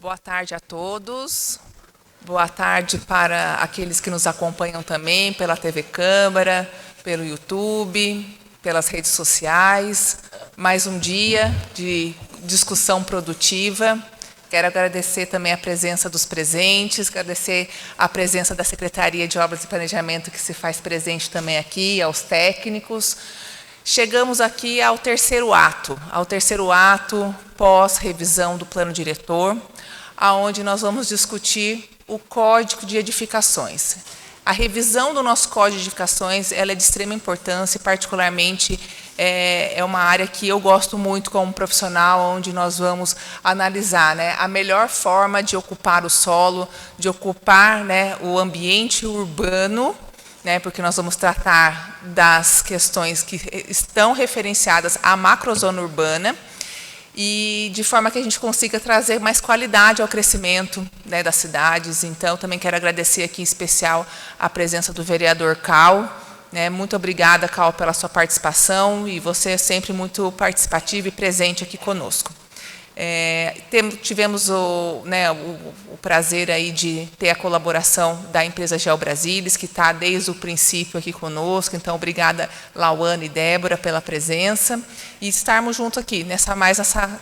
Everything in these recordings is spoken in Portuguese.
Boa tarde a todos. Boa tarde para aqueles que nos acompanham também pela TV Câmara, pelo YouTube, pelas redes sociais. Mais um dia de discussão produtiva. Quero agradecer também a presença dos presentes, agradecer a presença da Secretaria de Obras e Planejamento, que se faz presente também aqui, aos técnicos. Chegamos aqui ao terceiro ato pós-revisão do plano diretor, aonde nós vamos discutir o Código de Edificações. A revisão do nosso Código de Edificações ela é de extrema importância, e particularmente é uma área que eu gosto muito como profissional, onde nós vamos analisar, né, a melhor forma de ocupar o solo, de ocupar, né, o ambiente urbano, né, porque nós vamos tratar das questões que estão referenciadas à macrozona urbana, e de forma que a gente consiga trazer mais qualidade ao crescimento, né, das cidades. Então, também quero agradecer aqui em especial a presença do vereador Cal. Né, muito obrigada, Cal, pela sua participação, e você é sempre muito participativo e presente aqui conosco. Tivemos o prazer aí de ter a colaboração da empresa GeoBrasilis, que está desde o princípio aqui conosco. Então, obrigada, Lauane e Débora, pela presença, e estarmos juntos aqui, nessa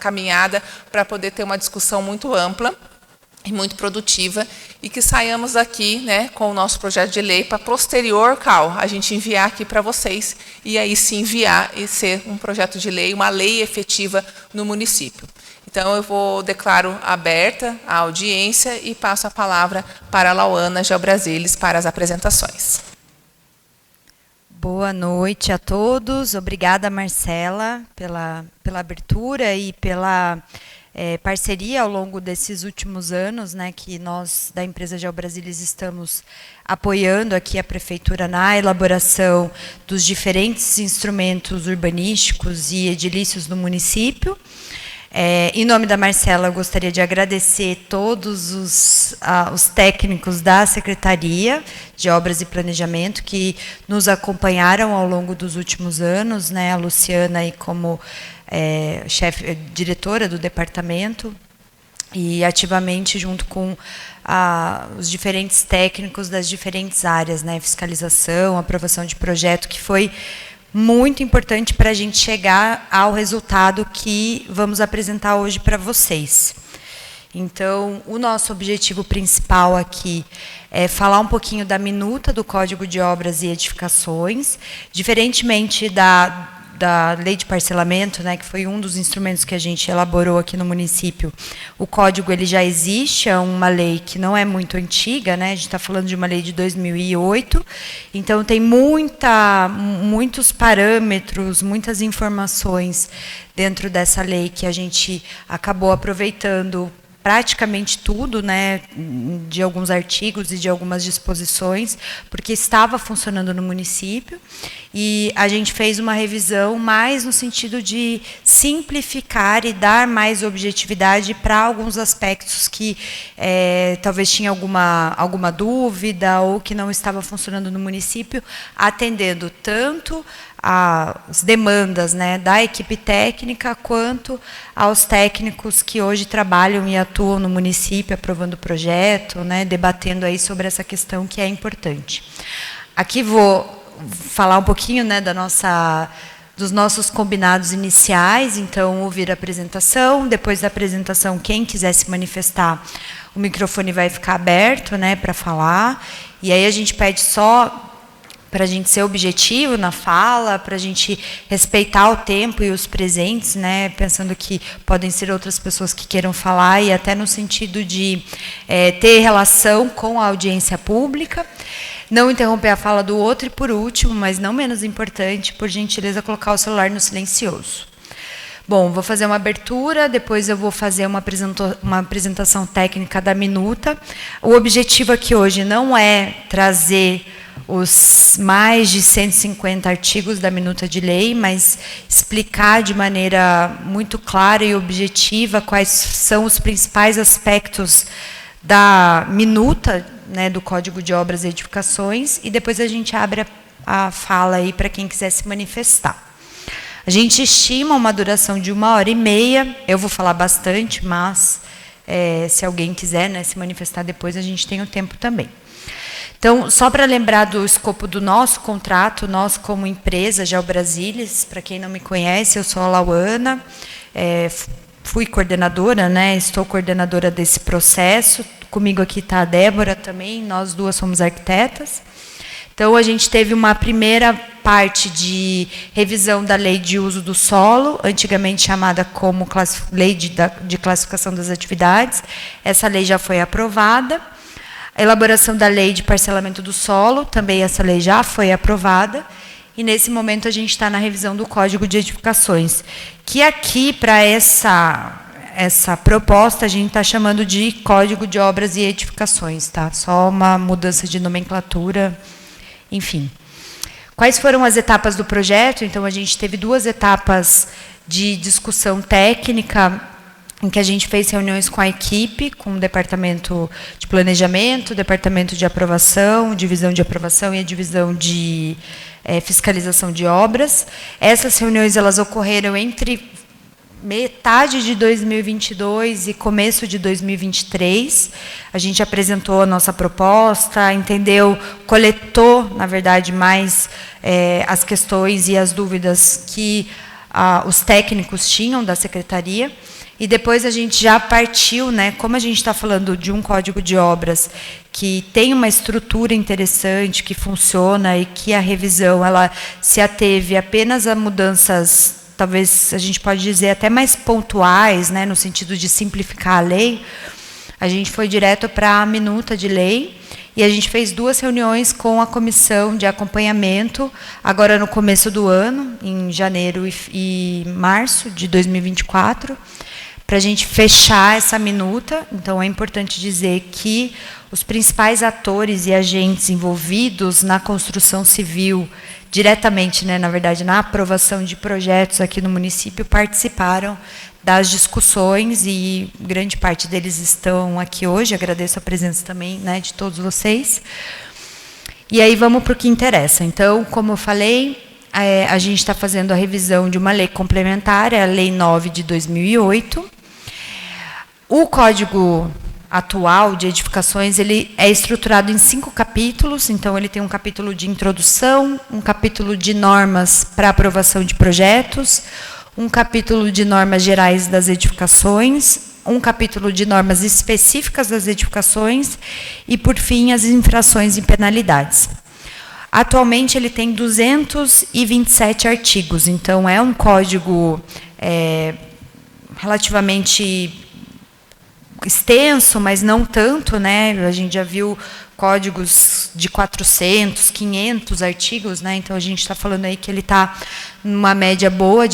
caminhada, para poder ter uma discussão muito ampla e muito produtiva, e que saiamos aqui, né, com o nosso projeto de lei, para posterior, Cal, a gente enviar aqui para vocês, e aí se enviar e ser um projeto de lei, uma lei efetiva no município. Então, eu declaro aberta a audiência e passo a palavra para a Lauane GeoBrasilis para as apresentações. Boa noite a todos. Obrigada, Marcela, pela abertura e pela parceria ao longo desses últimos anos, né, que nós, da empresa GeoBrasilis, estamos apoiando aqui a Prefeitura na elaboração dos diferentes instrumentos urbanísticos e edilícios do município. Em nome da Marcela, eu gostaria de agradecer todos os técnicos da Secretaria de Obras e Planejamento que nos acompanharam ao longo dos últimos anos, né, a Luciana aí como diretora do departamento, e ativamente junto com os diferentes técnicos das diferentes áreas, né, fiscalização, aprovação de projeto, que foi muito importante para a gente chegar ao resultado que vamos apresentar hoje para vocês. Então, o nosso objetivo principal aqui é falar um pouquinho da minuta do Código de Obras e Edificações, diferentemente da lei de parcelamento, né, que foi um dos instrumentos que a gente elaborou aqui no município. O código ele já existe, é uma lei que não é muito antiga, né, a gente está falando de uma lei de 2008, então tem muitos parâmetros, muitas informações dentro dessa lei que a gente acabou aproveitando praticamente tudo, né, de alguns artigos e de algumas disposições, porque estava funcionando no município, e a gente fez uma revisão mais no sentido de simplificar e dar mais objetividade para alguns aspectos que talvez tinha alguma dúvida ou que não estava funcionando no município, atendendo tanto as demandas, né, da equipe técnica, quanto aos técnicos que hoje trabalham e atuam no município, aprovando o projeto, né, debatendo aí sobre essa questão que é importante. Aqui vou falar um pouquinho, né, dos nossos combinados iniciais, então ouvir a apresentação, depois da apresentação, quem quiser se manifestar, o microfone vai ficar aberto, né, para falar, e aí a gente pede só para a gente ser objetivo na fala, para a gente respeitar o tempo e os presentes, né, pensando que podem ser outras pessoas que queiram falar, e até no sentido de ter relação com a audiência pública, não interromper a fala do outro, e por último, mas não menos importante, por gentileza, colocar o celular no silencioso. Bom, vou fazer uma abertura, depois eu vou fazer uma apresentação técnica da minuta. O objetivo aqui hoje não é trazer os mais de 150 artigos da minuta de lei, mas explicar de maneira muito clara e objetiva quais são os principais aspectos da minuta, né, do Código de Obras e Edificações, e depois a gente abre a fala aí para quem quiser se manifestar. A gente estima uma duração de 1h30, eu vou falar bastante, mas se alguém quiser, né, se manifestar depois, a gente tem o tempo também. Então, só para lembrar do escopo do nosso contrato, nós como empresa GeoBrasília, para quem não me conhece, eu sou a Lauana, fui coordenadora, né, estou coordenadora desse processo, comigo aqui está a Débora também, nós duas somos arquitetas. Então, a gente teve uma primeira parte de revisão da Lei de Uso do Solo, antigamente chamada como Lei de Classificação das Atividades. Essa lei já foi aprovada. A elaboração da Lei de Parcelamento do Solo, também essa lei já foi aprovada. E, nesse momento, a gente está na revisão do Código de Edificações, que aqui, para essa proposta, a gente está chamando de Código de Obras e Edificações, tá? Só uma mudança de nomenclatura. Enfim, quais foram as etapas do projeto? Então, a gente teve 2 etapas de discussão técnica, em que a gente fez reuniões com a equipe, com o departamento de planejamento, departamento de aprovação, divisão de aprovação e a divisão de fiscalização de obras. Essas reuniões elas ocorreram entre metade de 2022 e começo de 2023, a gente apresentou a nossa proposta, coletou, na verdade, mais as questões e as dúvidas que os técnicos tinham da secretaria, e depois a gente já partiu, né, como a gente está falando de um código de obras que tem uma estrutura interessante, que funciona e que a revisão ela se ateve apenas a mudanças, talvez a gente pode dizer até mais pontuais, né, no sentido de simplificar a lei, a gente foi direto para a minuta de lei e a gente fez 2 reuniões com a comissão de acompanhamento, agora no começo do ano, em janeiro e março de 2024, para a gente fechar essa minuta. Então, é importante dizer que os principais atores e agentes envolvidos na construção civil, diretamente, né, na verdade, na aprovação de projetos aqui no município, participaram das discussões e grande parte deles estão aqui hoje. Agradeço a presença também, né, de todos vocês. E aí vamos para o que interessa. Então, como eu falei, a gente está fazendo a revisão de uma lei complementar, a Lei 9 de 2008. O Código atual de edificações, ele é estruturado em 5 capítulos, então ele tem um capítulo de introdução, um capítulo de normas para aprovação de projetos, um capítulo de normas gerais das edificações, um capítulo de normas específicas das edificações e, por fim, as infrações e penalidades. Atualmente, ele tem 227 artigos, então é um código relativamente extenso, mas não tanto, né? A gente já viu códigos de 400, 500 artigos, né? Então a gente está falando aí que ele está numa média boa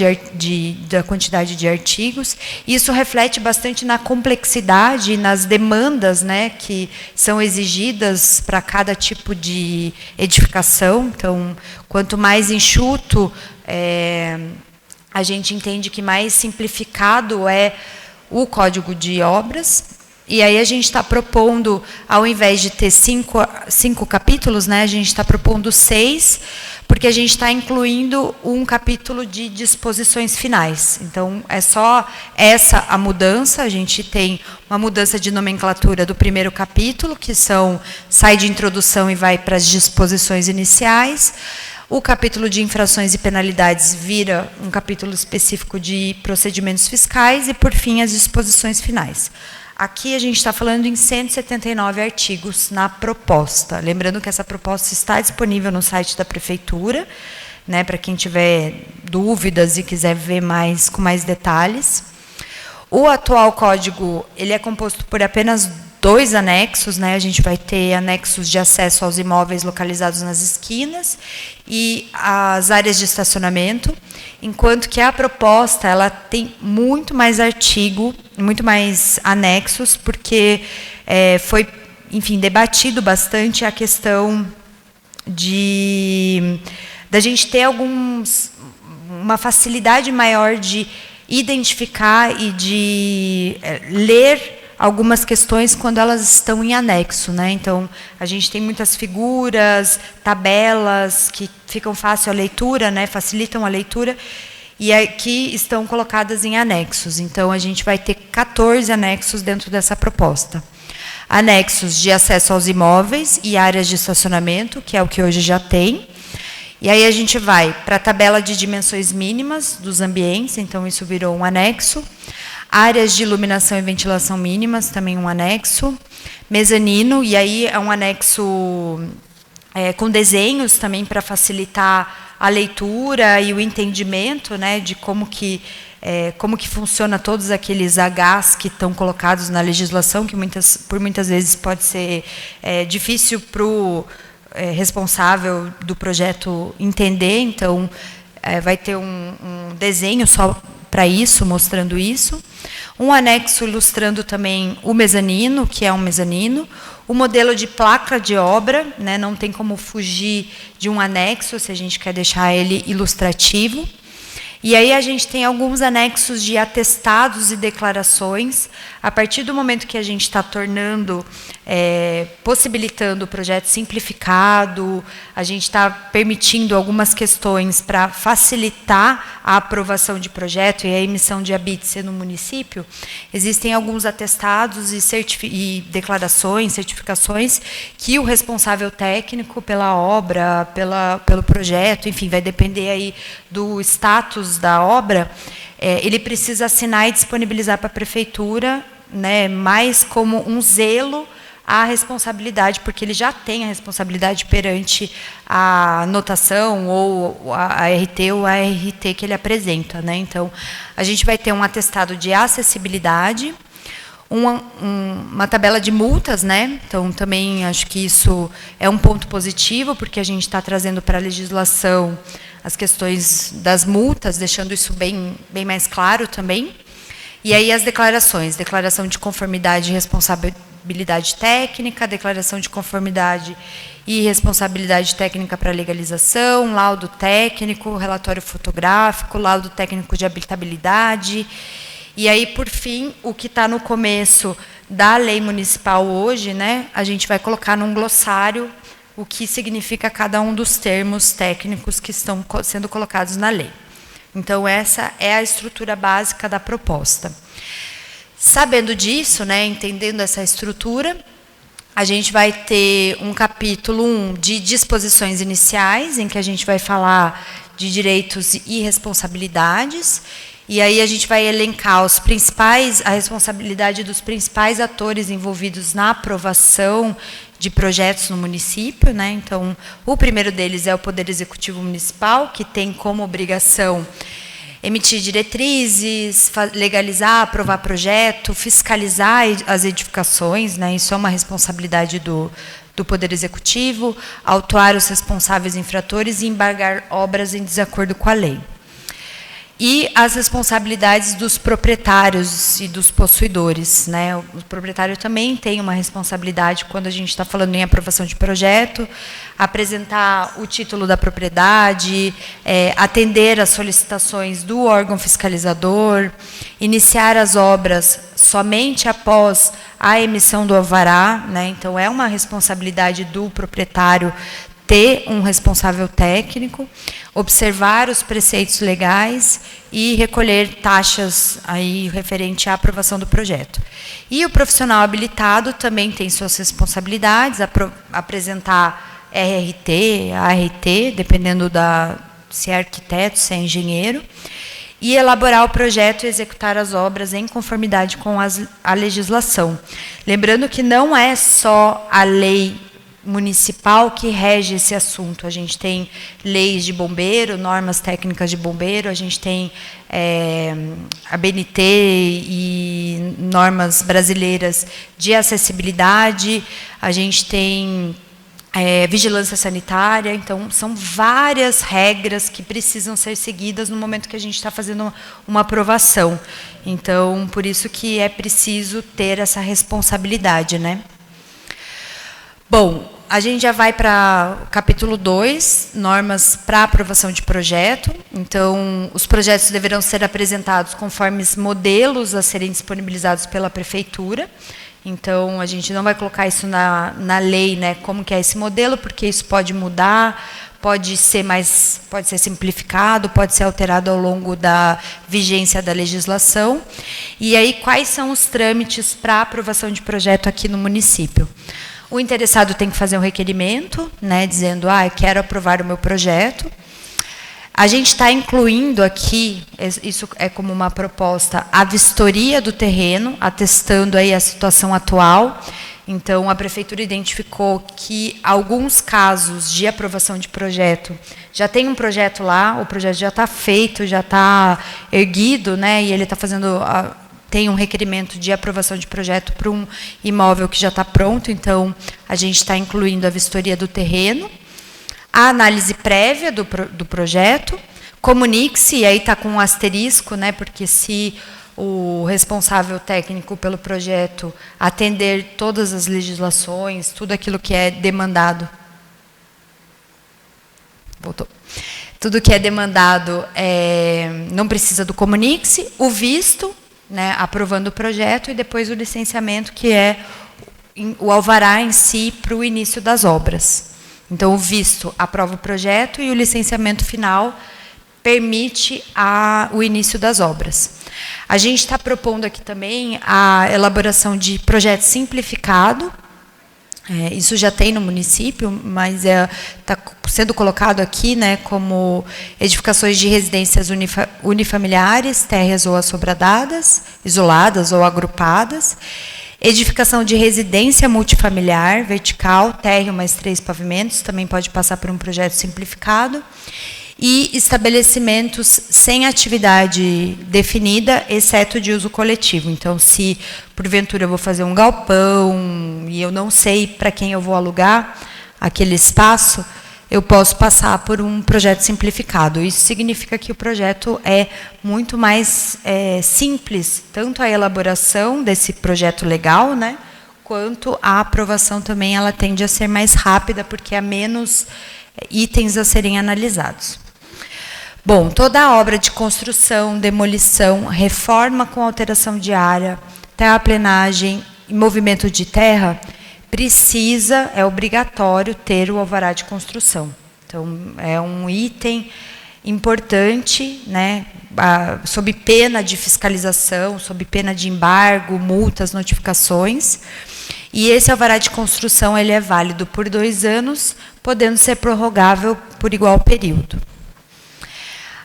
da quantidade de artigos. Isso reflete bastante na complexidade e nas demandas, né, que são exigidas para cada tipo de edificação. Então, quanto mais enxuto, a gente entende que mais simplificado é o Código de Obras, e aí a gente está propondo, ao invés de ter 5 capítulos, né, a gente está propondo 6, porque a gente está incluindo um capítulo de disposições finais. Então, é só essa a mudança. A gente tem uma mudança de nomenclatura do primeiro capítulo, que sai de introdução e vai para as disposições iniciais. O capítulo de infrações e penalidades vira um capítulo específico de procedimentos fiscais e, por fim, as disposições finais. Aqui a gente está falando em 179 artigos na proposta. Lembrando que essa proposta está disponível no site da Prefeitura, né, para quem tiver dúvidas e quiser ver com mais detalhes. O atual código ele é composto por apenas 2 anexos, né? A gente vai ter anexos de acesso aos imóveis localizados nas esquinas e as áreas de estacionamento, enquanto que a proposta ela tem muito mais artigo, muito mais anexos, porque foi, enfim, debatido bastante a questão da gente ter uma facilidade maior de identificar e de ler algumas questões quando elas estão em anexo, né? Então, a gente tem muitas figuras, tabelas que ficam fácil a leitura, né? Facilitam a leitura. e aqui estão colocadas em anexos. Então, a gente vai ter 14 anexos dentro dessa proposta. Anexos de acesso aos imóveis e áreas de estacionamento, que é o que hoje já tem. E aí a gente vai para a tabela de dimensões mínimas dos ambientes, então isso virou um anexo. Áreas de iluminação e ventilação mínimas, também um anexo. Mezanino, e aí é um anexo com desenhos também para facilitar a leitura e o entendimento, né, de como que funciona todos aqueles Hs que estão colocados na legislação, que por muitas vezes pode ser difícil para o responsável do projeto entender. Então, vai ter um desenho só para isso, mostrando isso. Um anexo ilustrando também o mezanino, que é um mezanino. O modelo de placa de obra, né, não tem como fugir de um anexo, se a gente quer deixar ele ilustrativo. E aí a gente tem alguns anexos de atestados e declarações. A partir do momento que a gente está tornando, possibilitando o projeto simplificado, a gente está permitindo algumas questões para facilitar a aprovação de projeto e a emissão de habite no município, existem alguns atestados e declarações, certificações, que o responsável técnico pela obra, pelo projeto, enfim, vai depender aí do status da obra, ele precisa assinar e disponibilizar para a prefeitura, né, mais como um zelo à responsabilidade, porque ele já tem a responsabilidade perante a anotação ou a RT ou a ART que ele apresenta, né? Então, a gente vai ter um atestado de acessibilidade, uma tabela de multas, né? Então, também acho que isso é um ponto positivo, porque a gente está trazendo para a legislação as questões das multas, deixando isso bem mais claro também. E aí as declarações, declaração de conformidade e responsabilidade técnica, declaração de conformidade e responsabilidade técnica para legalização, laudo técnico, relatório fotográfico, laudo técnico de habitabilidade. E aí, por fim, o que está no começo da lei municipal hoje, né, a gente vai colocar num glossário o que significa cada um dos termos técnicos que estão sendo colocados na lei. Então, essa é a estrutura básica da proposta. Sabendo disso, né, entendendo essa estrutura, a gente vai ter um capítulo 1 de disposições iniciais, em que a gente vai falar de direitos e responsabilidades, e aí a gente vai elencar a responsabilidade dos principais atores envolvidos na aprovação de projetos no município, né? Então, o primeiro deles é o Poder Executivo Municipal, que tem como obrigação emitir diretrizes, legalizar, aprovar projeto, fiscalizar as edificações, né? Isso é uma responsabilidade do Poder Executivo, autuar os responsáveis infratores e embargar obras em desacordo com a lei. E as responsabilidades dos proprietários e dos possuidores, né? O proprietário também tem uma responsabilidade quando a gente está falando em aprovação de projeto, apresentar o título da propriedade, atender às solicitações do órgão fiscalizador, iniciar as obras somente após a emissão do alvará, né? Então, é uma responsabilidade do proprietário ter um responsável técnico, observar os preceitos legais e recolher taxas aí referente à aprovação do projeto. E o profissional habilitado também tem suas responsabilidades, apresentar RRT, ART, dependendo se é arquiteto, se é engenheiro, e elaborar o projeto e executar as obras em conformidade com a legislação. Lembrando que não é só a lei municipal que rege esse assunto. A gente tem leis de bombeiro, normas técnicas de bombeiro, a gente tem a BNT e normas brasileiras de acessibilidade, a gente tem vigilância sanitária. Então, são várias regras que precisam ser seguidas no momento que a gente está fazendo uma aprovação. Então, por isso que é preciso ter essa responsabilidade, né? Bom, a gente já vai para o capítulo 2, normas para aprovação de projeto. Então, os projetos deverão ser apresentados conforme modelos a serem disponibilizados pela prefeitura. Então, a gente não vai colocar isso na lei, né, como que é esse modelo, porque isso pode mudar, pode ser simplificado, pode ser alterado ao longo da vigência da legislação. E aí, quais são os trâmites para aprovação de projeto aqui no município? O interessado tem que fazer um requerimento, né, dizendo, eu quero aprovar o meu projeto. A gente está incluindo aqui, isso é como uma proposta, a vistoria do terreno, atestando aí a situação atual. Então, a prefeitura identificou que alguns casos de aprovação de projeto, já tem um projeto lá, o projeto já está feito, já está erguido, né, e ele está fazendo, tem um requerimento de aprovação de projeto para um imóvel que já está pronto, então, a gente está incluindo a vistoria do terreno, a análise prévia do projeto, comunique-se, e aí está com um asterisco, né, porque se o responsável técnico pelo projeto atender todas as legislações, tudo aquilo que é demandado. Voltou. Tudo que é demandado não precisa do comunique-se, o visto, né, aprovando o projeto, e depois o licenciamento, que é o alvará em si para o início das obras. Então, o visto aprova o projeto e o licenciamento final permite o início das obras. A gente está propondo aqui também a elaboração de projeto simplificado. Isso já tem no município, mas está sendo colocado aqui, né, como edificações de residências unifamiliares, térreas ou assobradadas, isoladas ou agrupadas. Edificação de residência multifamiliar, vertical, térreo mais 3 pavimentos, também pode passar por um projeto simplificado. E estabelecimentos sem atividade definida, exceto de uso coletivo. Então, se, porventura, eu vou fazer um galpão e eu não sei para quem eu vou alugar aquele espaço, eu posso passar por um projeto simplificado. Isso significa que o projeto é muito mais simples, tanto a elaboração desse projeto legal, né, quanto a aprovação também, ela tende a ser mais rápida, porque há menos itens a serem analisados. Bom, toda a obra de construção, demolição, reforma com alteração de área, terraplenagem e movimento de terra, é obrigatório ter o alvará de construção. Então, é um item importante, né, sob pena de fiscalização, sob pena de embargo, multas, notificações. E esse alvará de construção ele é válido por 2 anos, podendo ser prorrogável por igual período.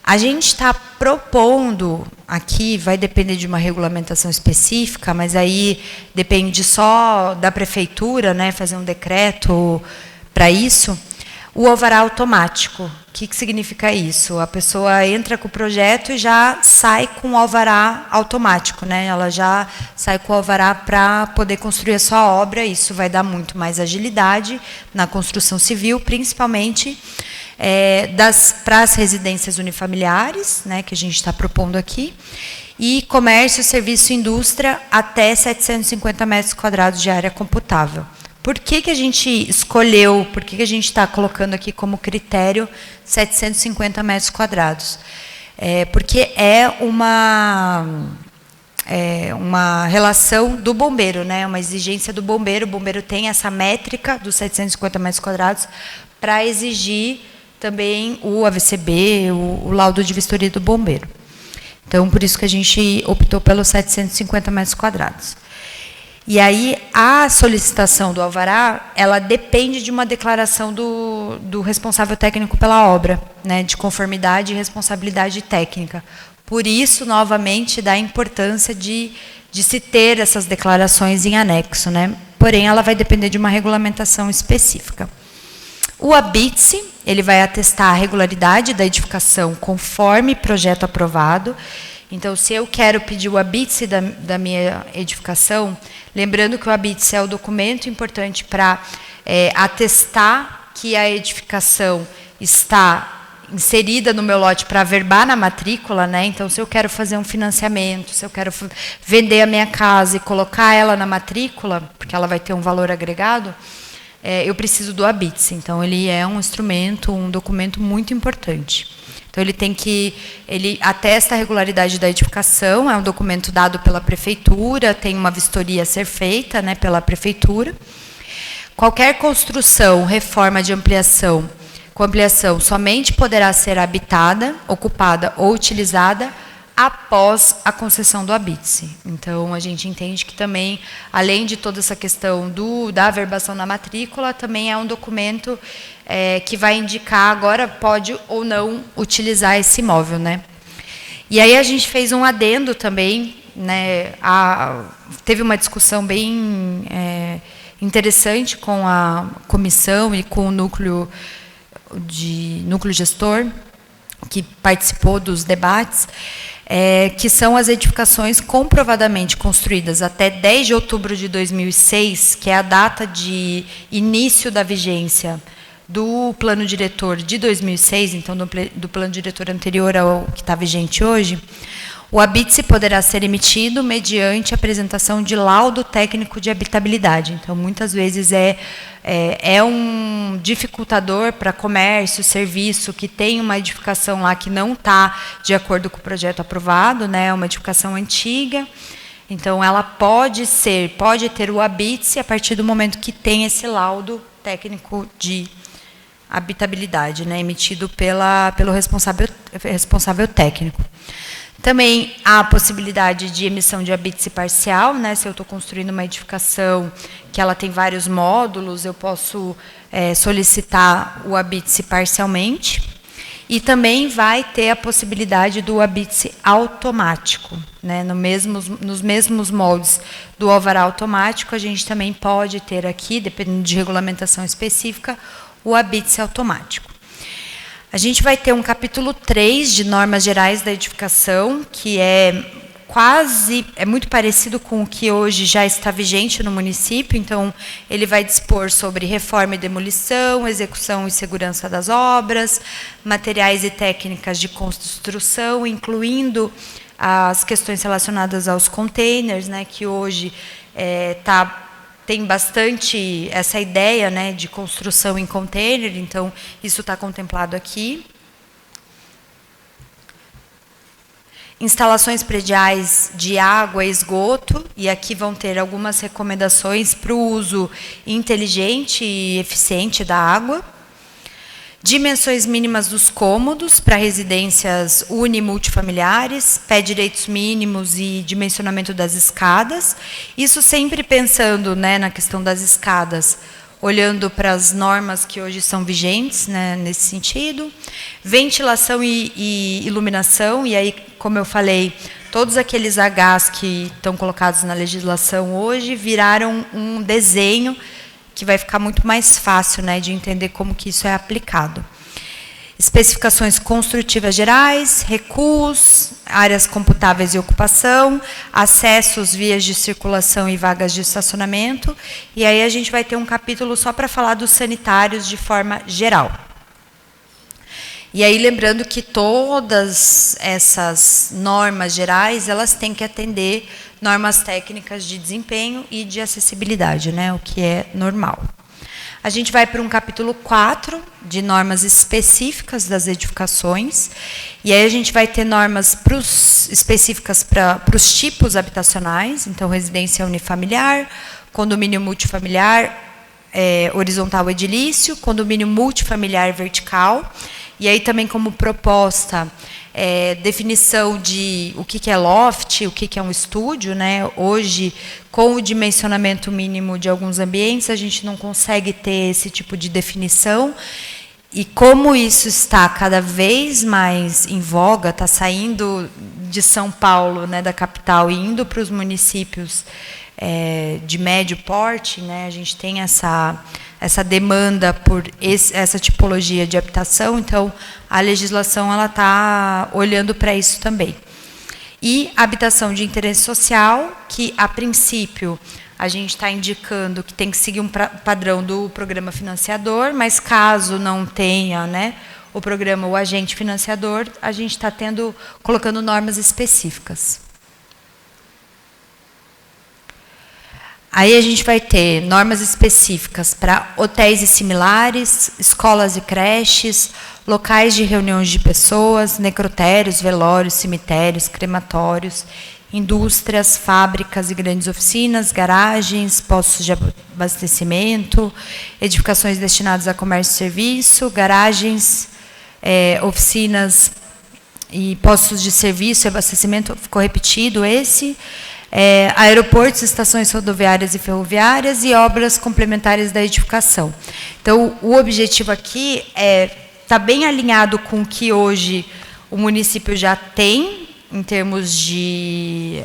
A gente está propondo, aqui vai depender de uma regulamentação específica, mas aí depende só da prefeitura, né, fazer um decreto para isso, o alvará automático. O que significa isso? A pessoa entra com o projeto e já sai com o alvará automático, né? Ela já sai com o alvará para poder construir a sua obra. Isso vai dar muito mais agilidade na construção civil, principalmente para as residências unifamiliares, né, que a gente está propondo aqui, e comércio, serviço e indústria até 750 metros quadrados de área computável. Por que a gente escolheu, por que a gente está colocando aqui como critério 750 metros quadrados? Porque é uma relação do bombeiro, né? Uma exigência do bombeiro. O bombeiro tem essa métrica dos 750 metros quadrados para exigir também o AVCB, o laudo de vistoria do bombeiro. Então, por isso que a gente optou pelos 750 metros quadrados. E aí, a solicitação do alvará, ela depende de uma declaração do responsável técnico pela obra, né, de conformidade e responsabilidade técnica. Por isso, novamente, dá a importância de se ter essas declarações em anexo, né? Porém, ela vai depender de uma regulamentação específica. O ABITSE, ele vai atestar a regularidade da edificação conforme projeto aprovado. Então, se eu quero pedir o ABITSE da minha edificação, lembrando que o ABITSE é o documento importante para atestar que a edificação está inserida no meu lote para averbar na matrícula, né? Então, se eu quero fazer um financiamento, se eu quero vender a minha casa e colocar ela na matrícula, porque ela vai ter um valor agregado, eu preciso do ABITSE. Então, ele é um instrumento, um documento muito importante. Então, ele atesta a regularidade da edificação, é um documento dado pela prefeitura, tem uma vistoria a ser feita, né, pela prefeitura. Qualquer construção, reforma de ampliação, com ampliação somente poderá ser habitada, ocupada ou utilizada após a concessão do habite-se. Então, a gente entende que também, além de toda essa questão da averbação na matrícula, também é um documento que vai indicar agora pode ou não utilizar esse imóvel, né? E aí a gente fez um adendo também, né? Teve uma discussão bem interessante com a comissão e com o núcleo gestor, que participou dos debates, que são as edificações comprovadamente construídas até 10 de outubro de 2006, que é a data de início da vigência do plano diretor de 2006, então do plano diretor anterior ao que está vigente hoje. O habite-se poderá ser emitido mediante apresentação de laudo técnico de habitabilidade. Então, muitas vezes é um dificultador para comércio, serviço, que tem uma edificação lá que não está de acordo com o projeto aprovado, né? É uma edificação antiga. Então, ela pode ter o habite-se a partir do momento que tem esse laudo técnico de habitabilidade, né? Emitido pelo responsável técnico. Também há a possibilidade de emissão de habite-se parcial, né? Se eu estou construindo uma edificação que ela tem vários módulos, eu posso solicitar o habite-se parcialmente. E também vai ter a possibilidade do habite-se automático, né? Nos mesmos moldes do alvará automático, a gente também pode ter aqui, dependendo de regulamentação específica, o habite-se automático. A gente vai ter um capítulo 3 de normas gerais da edificação, que é muito parecido com o que hoje já está vigente no município. Então, ele vai dispor sobre reforma e demolição, execução e segurança das obras, materiais e técnicas de construção, incluindo as questões relacionadas aos containers, né, que hoje tem bastante essa ideia, né, de construção em container, então isso está contemplado aqui. Instalações prediais de água e esgoto, e aqui vão ter algumas recomendações para o uso inteligente e eficiente da água. Dimensões mínimas dos cômodos para residências uni- e multifamiliares, pé direitos mínimos e dimensionamento das escadas. Isso sempre pensando, né, na questão das escadas, olhando para as normas que hoje são vigentes, né, nesse sentido. Ventilação e iluminação, e aí, como eu falei, todos aqueles Hs que estão colocados na legislação hoje viraram um desenho que vai ficar muito mais fácil, né, de entender como que isso é aplicado. Especificações construtivas gerais, recuos, áreas computáveis e ocupação, acessos, vias de circulação e vagas de estacionamento. E aí a gente vai ter um capítulo só para falar dos sanitários de forma geral. E aí, lembrando que todas essas normas gerais, elas têm que atender normas técnicas de desempenho e de acessibilidade, né, o que é normal. A gente vai para um capítulo 4, de normas específicas das edificações, e aí a gente vai ter normas específicas para os tipos habitacionais, então, residência unifamiliar, condomínio multifamiliar, horizontal edilício, condomínio multifamiliar vertical, e aí também como proposta, definição de o que é loft, o que é um estúdio, né? Hoje, com o dimensionamento mínimo de alguns ambientes, a gente não consegue ter esse tipo de definição. E como isso está cada vez mais em voga, está saindo de São Paulo, né, da capital, e indo para os municípios de médio porte, né, a gente tem essa demanda por essa tipologia de habitação, então a legislação ela está olhando para isso também. E habitação de interesse social, que a princípio a gente está indicando que tem que seguir um padrão do programa financiador, mas caso não tenha, né, o programa, o agente financiador, a gente está colocando normas específicas. Aí a gente vai ter normas específicas para hotéis e similares, escolas e creches, locais de reuniões de pessoas, necrotérios, velórios, cemitérios, crematórios indústrias, fábricas e grandes oficinas, garagens, postos de abastecimento, edificações destinadas a comércio e serviço, garagens, oficinas e postos de serviço e abastecimento, ficou repetido esse, aeroportos, estações rodoviárias e ferroviárias e obras complementares da edificação. Então, o objetivo aqui está bem alinhado com o que hoje o município já tem, em termos de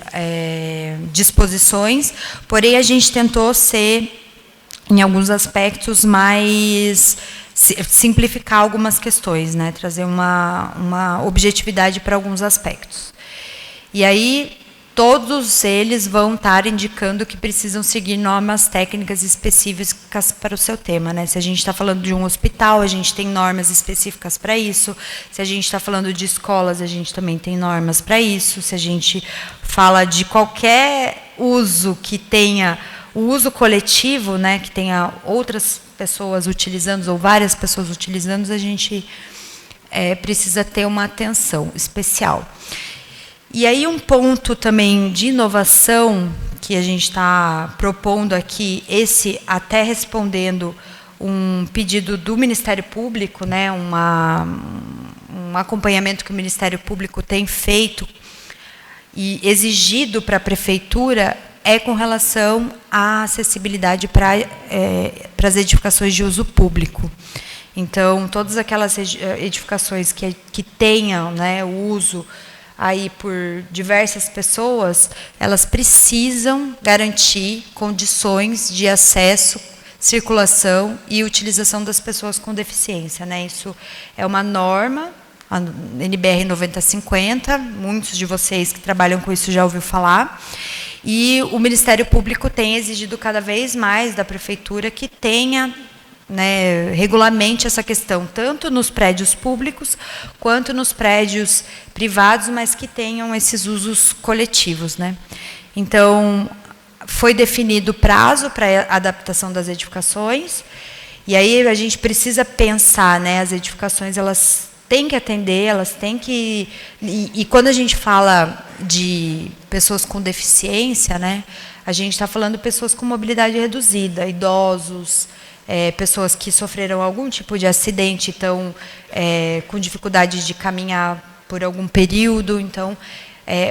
disposições, porém, a gente tentou ser, em alguns aspectos, mais simplificar algumas questões, né? Trazer uma objetividade para alguns aspectos. E aí, todos eles vão estar indicando que precisam seguir normas técnicas específicas para o seu tema, né? Se a gente está falando de um hospital, a gente tem normas específicas para isso. Se a gente está falando de escolas, a gente também tem normas para isso. Se a gente fala de qualquer uso que tenha o uso coletivo, né, que tenha outras pessoas utilizando ou várias pessoas utilizando, a gente precisa ter uma atenção especial. E aí um ponto também de inovação que a gente está propondo aqui, esse até respondendo um pedido do Ministério Público, né, um acompanhamento que o Ministério Público tem feito e exigido para a Prefeitura, com relação à acessibilidade para as edificações de uso público. Então, todas aquelas edificações que tenham, né, o uso aí por diversas pessoas, elas precisam garantir condições de acesso, circulação e utilização das pessoas com deficiência, né? Isso é uma norma, a NBR 9050, muitos de vocês que trabalham com isso já ouviu falar. E o Ministério Público tem exigido cada vez mais da Prefeitura que tenha, né, regulamente essa questão, tanto nos prédios públicos quanto nos prédios privados, mas que tenham esses usos coletivos, né? Então, foi definido prazo para a adaptação das edificações, e aí a gente precisa pensar, né, as edificações, elas têm que atender, elas têm que... E quando a gente fala de pessoas com deficiência, né, a gente está falando de pessoas com mobilidade reduzida, idosos, pessoas que sofreram algum tipo de acidente, estão com dificuldade de caminhar por algum período. Então,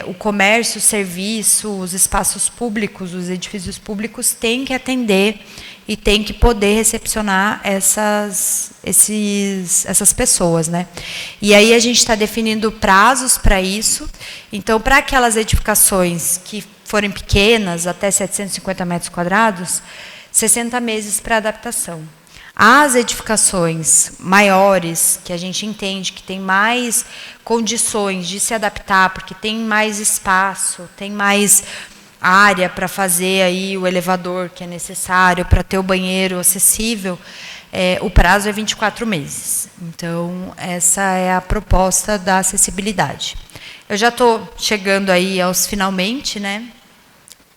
o comércio, o serviço, os espaços públicos, os edifícios públicos têm que atender e têm que poder recepcionar essas pessoas, né? E aí a gente está definindo prazos para isso. Então, para aquelas edificações que forem pequenas, até 750 metros quadrados, 60 meses para adaptação. As edificações maiores, que a gente entende que tem mais condições de se adaptar, porque tem mais espaço, tem mais área para fazer aí o elevador que é necessário, para ter o banheiro acessível, o prazo é 24 meses. Então, essa é a proposta da acessibilidade. Eu já estou chegando aí aos finalmente, né?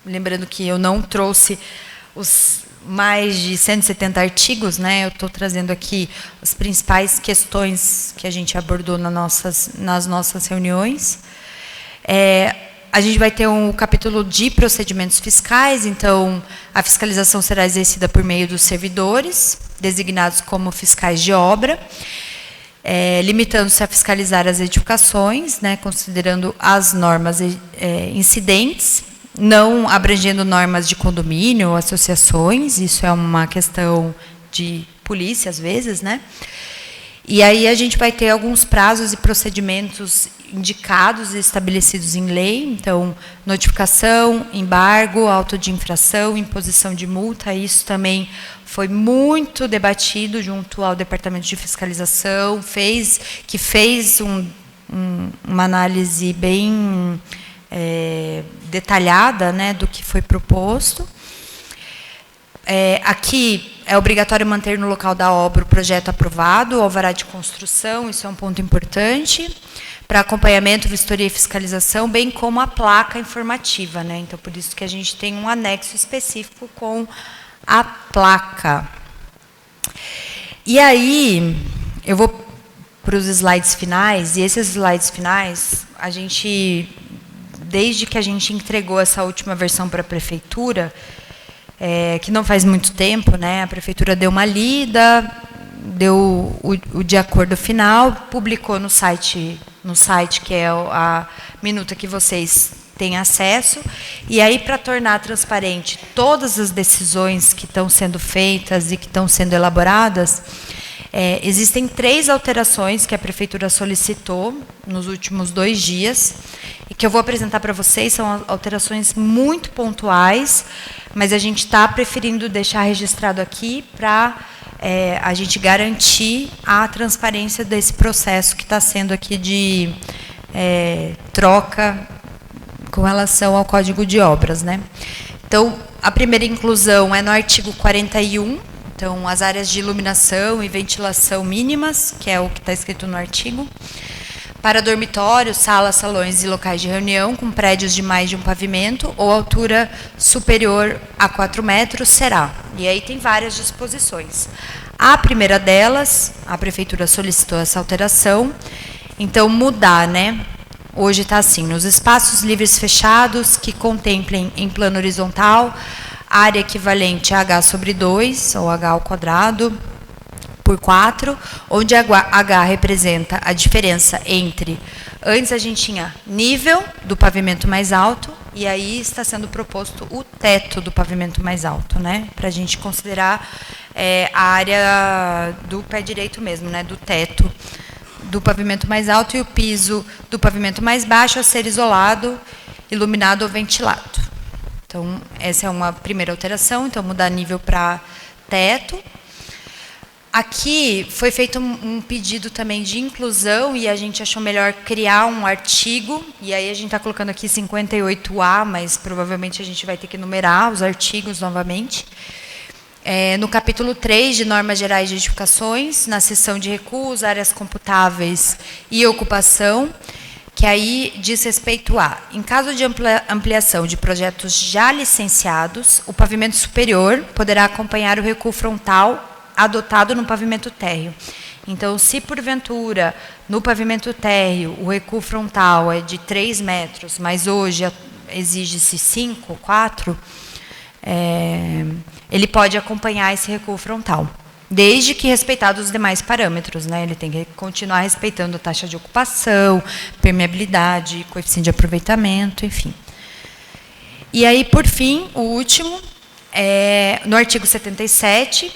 Lembrando que eu não trouxe os mais de 170 artigos, né? Eu estou trazendo aqui as principais questões que a gente abordou nas nossas reuniões. A gente vai ter um capítulo de procedimentos fiscais, então a fiscalização será exercida por meio dos servidores, designados como fiscais de obra, limitando-se a fiscalizar as edificações, né, considerando as normas incidentes, não abrangendo normas de condomínio ou associações, isso é uma questão de polícia, às vezes, né? E aí a gente vai ter alguns prazos e procedimentos indicados e estabelecidos em lei, então, notificação, embargo, auto de infração, imposição de multa, isso também foi muito debatido junto ao Departamento de Fiscalização, fez uma análise bem detalhada, né, do que foi proposto. Aqui é obrigatório manter no local da obra o projeto aprovado, o alvará de construção, isso é um ponto importante, para acompanhamento, vistoria e fiscalização, bem como a placa informativa, né? Então, por isso que a gente tem um anexo específico com a placa. E aí, eu vou para os slides finais, e esses slides finais, a gente desde que a gente entregou essa última versão para a prefeitura, que não faz muito tempo, né? A prefeitura deu uma lida, deu o de acordo final, publicou no site que é a minuta que vocês têm acesso, e aí, para tornar transparente todas as decisões que estão sendo feitas e que estão sendo elaboradas, existem 3 alterações que a prefeitura solicitou nos últimos 2 dias, e que eu vou apresentar para vocês. São alterações muito pontuais, mas a gente está preferindo deixar registrado aqui para a gente garantir a transparência desse processo que está sendo aqui de troca com relação ao Código de Obras, né? Então, a primeira inclusão é no artigo 41, então, as áreas de iluminação e ventilação mínimas, que é o que está escrito no artigo, para dormitórios, salas, salões e locais de reunião com prédios de mais de um pavimento ou altura superior a 4 metros será. E aí tem várias disposições. A primeira delas, a prefeitura solicitou essa alteração, então mudar, né? Hoje está assim: nos espaços livres fechados que contemplem em plano horizontal área equivalente a H/2, ou H ao quadrado, por 4, onde H representa a diferença entre... Antes a gente tinha nível do pavimento mais alto, e aí está sendo proposto o teto do pavimento mais alto, né? Para a gente considerar a área do pé direito mesmo, né? Do teto do pavimento mais alto, e o piso do pavimento mais baixo a ser isolado, iluminado ou ventilado. Então, essa é uma primeira alteração. Então, mudar nível para teto. Aqui foi feito um pedido também de inclusão, e a gente achou melhor criar um artigo, e aí a gente está colocando aqui 58A, mas provavelmente a gente vai ter que numerar os artigos novamente. No capítulo 3 de Normas Gerais de Edificações, na seção de recuos, áreas computáveis e ocupação, que aí diz respeito a: em caso de ampliação de projetos já licenciados, o pavimento superior poderá acompanhar o recuo frontal adotado no pavimento térreo. Então, se porventura no pavimento térreo o recuo frontal é de 3 metros, mas hoje exige-se 5, 4, ele pode acompanhar esse recuo frontal, desde que respeitados os demais parâmetros, né? Ele tem que continuar respeitando a taxa de ocupação, permeabilidade, coeficiente de aproveitamento, enfim. E aí, por fim, o último, no artigo 77,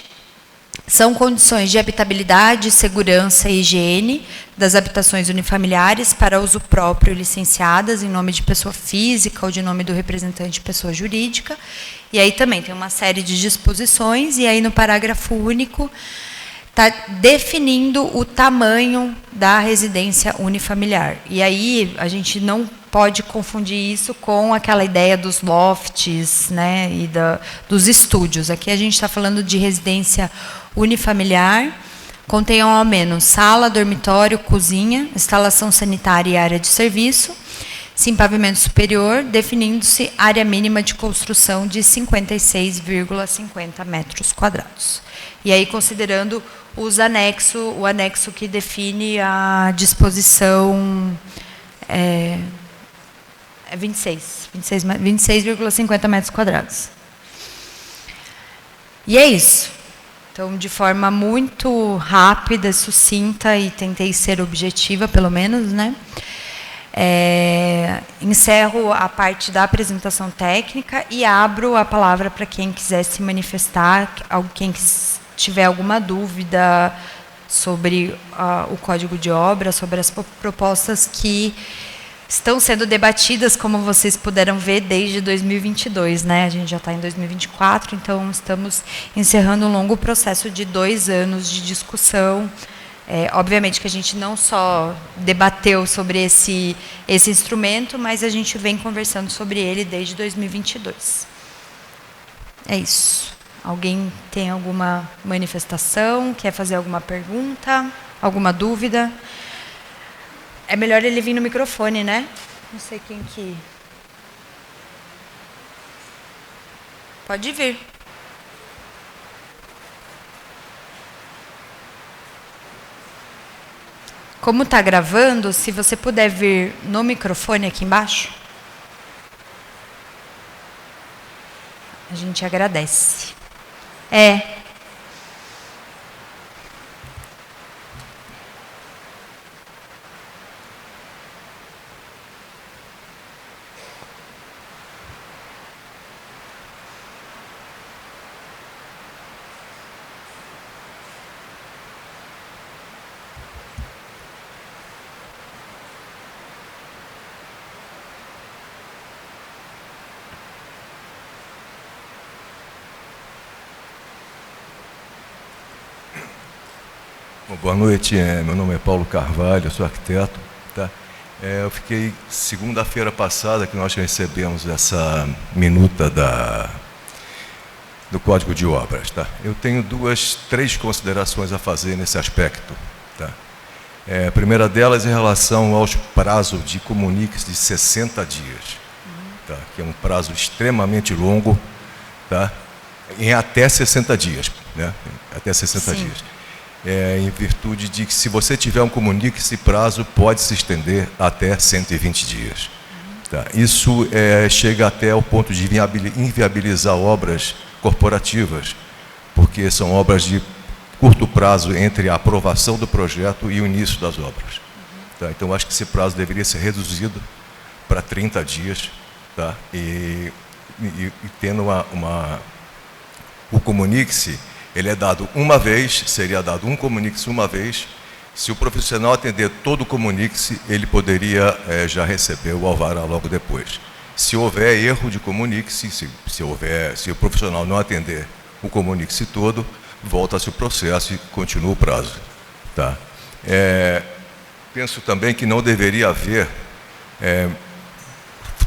são condições de habitabilidade, segurança e higiene das habitações unifamiliares para uso próprio licenciadas em nome de pessoa física ou de nome do representante de pessoa jurídica. E aí também tem uma série de disposições, e aí no parágrafo único está definindo o tamanho da residência unifamiliar. E aí a gente não pode confundir isso com aquela ideia dos lofts, né, e dos estúdios. Aqui a gente está falando de residência unifamiliar, contenham ao menos sala, dormitório, cozinha, instalação sanitária e área de serviço, sim pavimento superior, definindo-se área mínima de construção de 56,50 metros quadrados. E aí, considerando o anexo que define a disposição 26,50 metros quadrados. E é isso. Então, de forma muito rápida, sucinta, e tentei ser objetiva, pelo menos, né? Encerro a parte da apresentação técnica e abro a palavra para quem quiser se manifestar, quem tiver alguma dúvida sobre o Código de Obras, sobre as propostas que estão sendo debatidas, como vocês puderam ver, desde 2022, né? A gente já está em 2024, então estamos encerrando um longo processo de 2 anos de discussão. Obviamente que a gente não só debateu sobre esse instrumento, mas a gente vem conversando sobre ele desde 2022. É isso. Alguém tem alguma manifestação? Quer fazer alguma pergunta? Alguma dúvida? É melhor ele vir no microfone, né? Não sei quem que... Pode vir. Como está gravando, se você puder vir no microfone aqui embaixo. A gente agradece. É. Boa noite, meu nome é Paulo Carvalho, eu sou arquiteto. Tá? Eu fiquei, segunda-feira passada, que nós recebemos essa minuta do Código de Obras. Tá? Eu tenho três considerações a fazer nesse aspecto. Tá? A primeira delas em relação aos prazos de comuniques de 60 dias, tá? Que é um prazo extremamente longo, tá? Em até 60 dias. Né? Até 60 Sim. dias. Em virtude de que, se você tiver um comunique, esse prazo pode se estender até 120 dias. Tá? Isso chega até ao ponto de inviabilizar obras corporativas, porque são obras de curto prazo entre a aprovação do projeto e o início das obras. Tá? Então, acho que esse prazo deveria ser reduzido para 30 dias, tá? e tendo o comunique-se, ele é dado uma vez, seria dado um comunique-se uma vez. Se o profissional atender todo o comunique-se, ele poderia já receber o alvará logo depois. Se houver erro de comunique-se, se o profissional não atender o comunique-se todo, volta-se o processo e continua o prazo. Tá? Penso também que não deveria haver,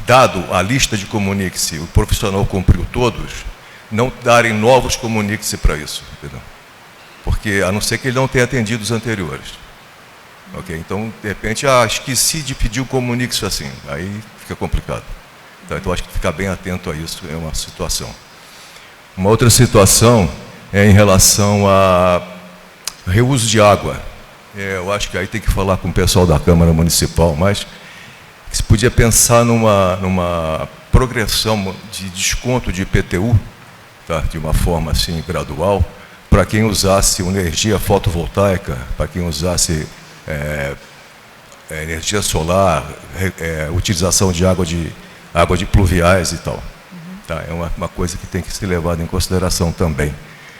dado a lista de comunique-se, o profissional cumpriu todos, não darem novos comuniques para isso, entendeu? Porque, a não ser que ele não tenha atendido os anteriores. Ok? Então, de repente, esqueci de pedir o comunique assim, aí fica complicado. Tá? Então, acho que ficar bem atento a isso é uma situação. Uma outra situação é em relação a reuso de água. Eu acho que aí tem que falar com o pessoal da Câmara Municipal, mas se podia pensar numa progressão de desconto de IPTU, tá? De uma forma assim gradual, para quem usasse energia fotovoltaica, para quem usasse energia solar, utilização de água de pluviais e tal. Tá? É uma coisa que tem que ser levada em consideração também.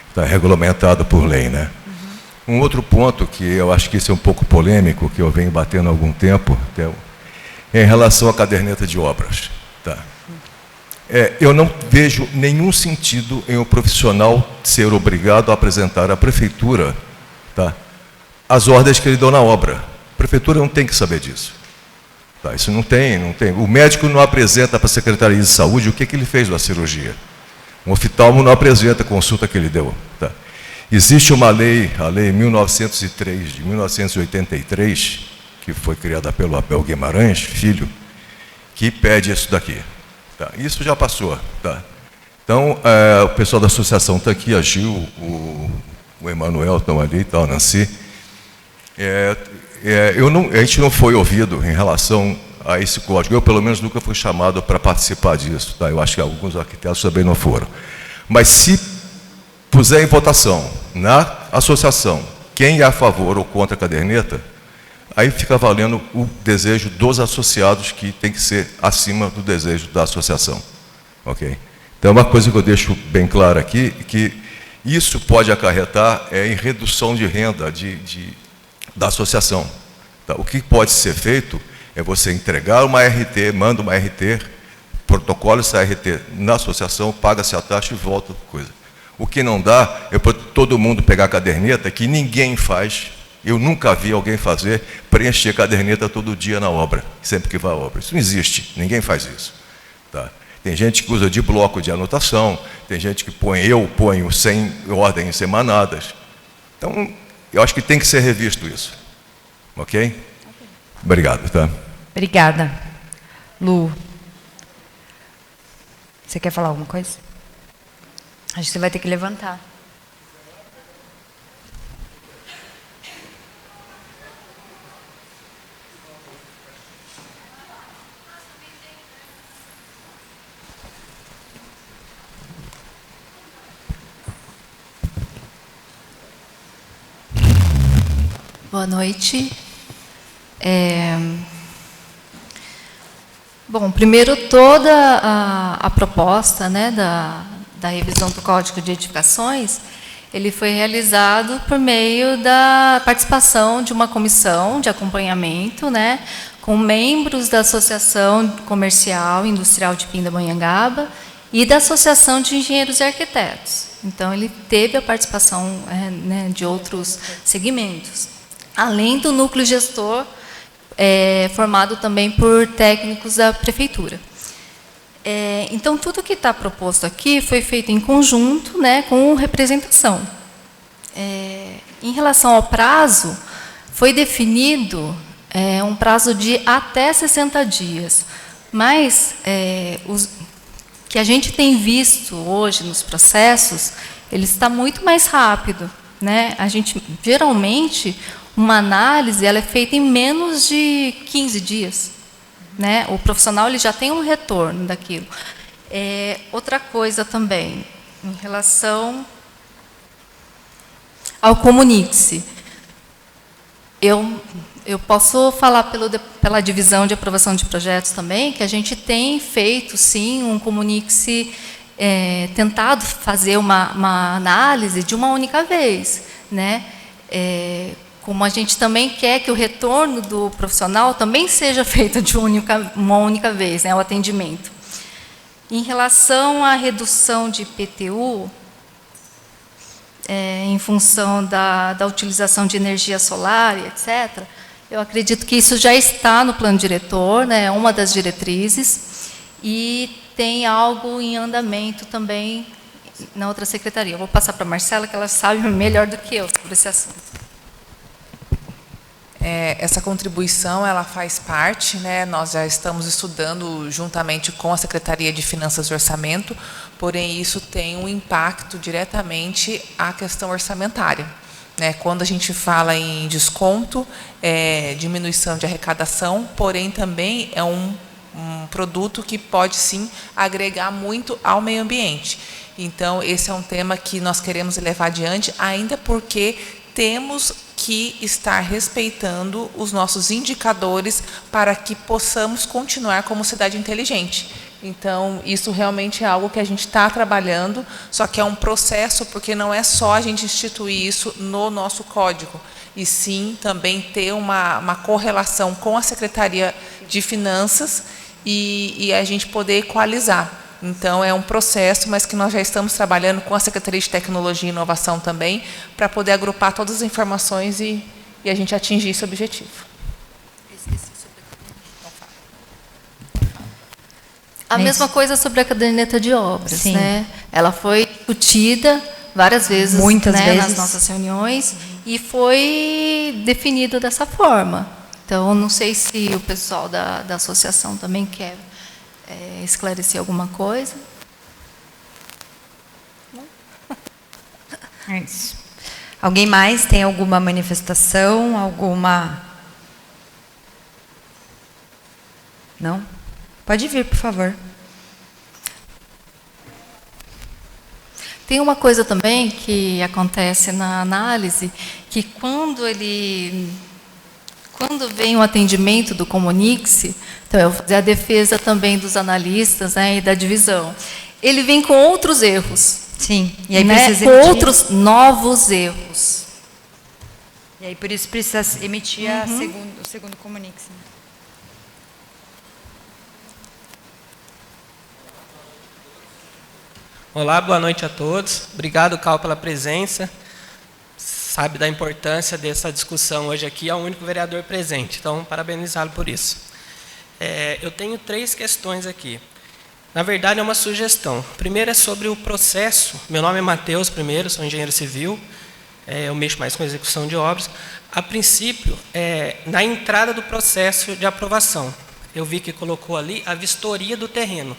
Está regulamentado por lei, né? Um outro ponto que eu acho que esse é um pouco polêmico, que eu venho batendo há algum tempo, é em relação à caderneta de obras. Tá? Eu não vejo nenhum sentido em o profissional ser obrigado a apresentar à prefeitura, tá, as ordens que ele deu na obra. A prefeitura não tem que saber disso. Tá? Isso não tem. O médico não apresenta para a Secretaria de Saúde o que ele fez na cirurgia. Um oftalmo não apresenta a consulta que ele deu. Tá? Existe uma lei, a Lei 1903, de 1983, que foi criada pelo Abel Guimarães, filho, que pede isso daqui. Tá, isso já passou. Tá? Então, o pessoal da associação está aqui, a Gil, o Emanuel estão ali, tá, a Nancy. A gente não foi ouvido em relação a esse código. Eu, pelo menos, nunca fui chamado para participar disso. Tá? Eu acho que alguns arquitetos também não foram. Mas, se puser em votação na associação quem é a favor ou contra a caderneta, aí fica valendo o desejo dos associados, que tem que ser acima do desejo da associação. Ok? Então, uma coisa que eu deixo bem claro aqui, que isso pode acarretar em redução de renda da associação. Tá? O que pode ser feito é você entregar uma RT, manda uma RT, protocolo essa RT na associação, paga-se a taxa e volta a coisa. O que não dá é para todo mundo pegar a caderneta, que ninguém faz. Eu nunca vi alguém fazer, preencher caderneta todo dia na obra, sempre que vai à obra. Isso não existe, ninguém faz isso. Tá? Tem gente que usa de bloco de anotação, tem gente que ponho sem ordens semanadas. Então, eu acho que tem que ser revisto isso. Ok? Obrigado. Tá? Obrigada. Lu, você quer falar alguma coisa? Acho que você vai ter que levantar. Boa noite. Bom, primeiro, toda a proposta, né, da revisão do Código de Edificações, ele foi realizado por meio da participação de uma comissão de acompanhamento, né, com membros da Associação Comercial e Industrial de Pindamonhangaba e da Associação de Engenheiros e Arquitetos. Então, ele teve a participação né, de outros segmentos, além do núcleo gestor, formado também por técnicos da prefeitura. Então, tudo que está proposto aqui foi feito em conjunto, né, com representação. Em relação ao prazo, foi definido um prazo de até 60 dias, mas os que a gente tem visto hoje nos processos, ele está muito mais rápido, né? A gente, geralmente, uma análise ela é feita em menos de 15 dias. Né? O profissional ele já tem um retorno daquilo. Outra coisa também, em relação ao Comunique-se. Eu posso falar pela divisão de aprovação de projetos também, que a gente tem feito, sim, um Comunique-se, tentado fazer uma análise de uma única vez, né? Como a gente também quer que o retorno do profissional também seja feito de uma única vez, né, o atendimento. Em relação à redução de IPTU, em função da utilização de energia solar, etc., eu acredito que isso já está no plano diretor, né, uma das diretrizes, e tem algo em andamento também na outra secretaria. Eu vou passar para a Marcela, que ela sabe melhor do que eu sobre esse assunto. Essa contribuição ela faz parte, né, nós já estamos estudando juntamente com a Secretaria de Finanças e Orçamento, porém isso tem um impacto diretamente à questão orçamentária. Né, quando a gente fala em desconto, diminuição de arrecadação, porém também é um produto que pode sim agregar muito ao meio ambiente. Então, esse é um tema que nós queremos levar adiante, ainda porque temos que estar respeitando os nossos indicadores para que possamos continuar como cidade inteligente. Então, isso realmente é algo que a gente está trabalhando, só que é um processo, porque não é só a gente instituir isso no nosso código, e sim também ter uma correlação com a Secretaria de Finanças e a gente poder equalizar. Então, é um processo, mas que nós já estamos trabalhando com a Secretaria de Tecnologia e Inovação também, para poder agrupar todas as informações e a gente atingir esse objetivo. A mesma coisa sobre a caderneta de obras. Sim. Né? Ela foi discutida várias vezes, muitas vezes nas nossas reuniões, e foi definido dessa forma. Então, não sei se o pessoal da associação também quer esclarecer alguma coisa. É isso. Alguém mais tem alguma manifestação, alguma... Não? Pode vir, por favor. Tem uma coisa também que acontece na análise, que quando vem o atendimento do Comunique-se, então eu vou fazer a defesa também dos analistas, né, e da divisão, ele vem com outros erros. Sim, e aí né, precisa com emitir... outros novos erros. E aí por isso precisa emitir o segundo Comunique-se. Olá, boa noite a todos. Obrigado, Cal, pela presença. Sabe da importância dessa discussão hoje aqui, é o único vereador presente, então parabenizá-lo por isso. Eu tenho 3 questões aqui. Na verdade, é uma sugestão. Primeiro é sobre o processo. Meu nome é Matheus, primeiro, sou engenheiro civil, eu mexo mais com execução de obras. A princípio, na entrada do processo de aprovação, eu vi que colocou ali a vistoria do terreno.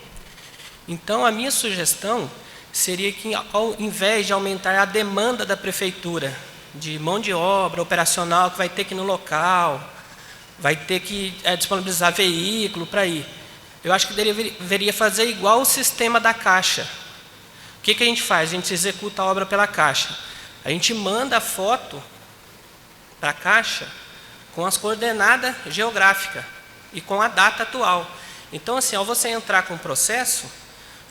Então, a minha sugestão seria que, ao invés de aumentar a demanda da prefeitura, de mão de obra operacional, que vai ter que ir no local, vai ter que disponibilizar veículo para ir, eu acho que deveria fazer igual o sistema da Caixa. O que a gente faz? A gente executa a obra pela Caixa. A gente manda a foto para a Caixa com as coordenadas geográficas e com a data atual. Então, assim, ao você entrar com o processo,